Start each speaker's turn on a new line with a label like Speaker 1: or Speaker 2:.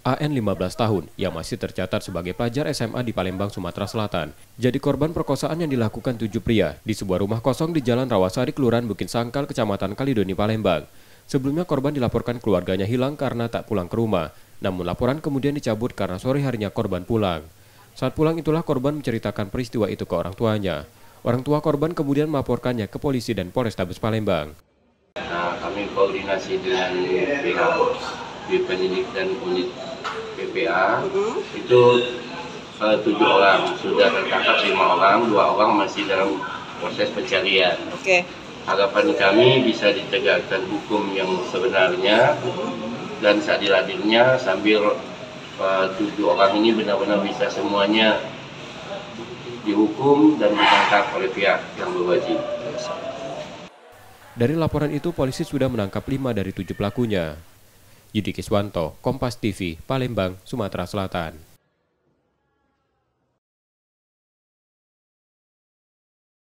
Speaker 1: AN 15 tahun yang masih tercatat sebagai pelajar SMA di Palembang, Sumatera Selatan, jadi korban perkosaan yang dilakukan 7 pria di sebuah rumah kosong di Jalan Rawasari, Kelurahan Bukit Sangkal, Kecamatan Kalidoni, Palembang. Sebelumnya korban dilaporkan keluarganya hilang karena tak pulang ke rumah, namun laporan kemudian dicabut karena sore harinya korban pulang. Saat pulang itulah korban menceritakan peristiwa itu ke orang tuanya. Orang tua korban kemudian melaporkannya ke polisi dan Polrestabes Palembang.
Speaker 2: Nah, kami koordinasi dengan pihak di penyidik dan unit PPA itu 7 orang sudah tertangkap, 5 orang, 2 orang masih dalam proses pencarian. Harapan kami bisa ditegakkan hukum yang sebenarnya dan seadil-adilnya sambil 7 orang ini benar-benar bisa semuanya dihukum dan ditangkap oleh pihak yang berwajib.
Speaker 1: Dari laporan itu, polisi sudah menangkap 5 dari 7 pelakunya. Yudi Kiswanto, Kompas TV, Palembang, Sumatera Selatan.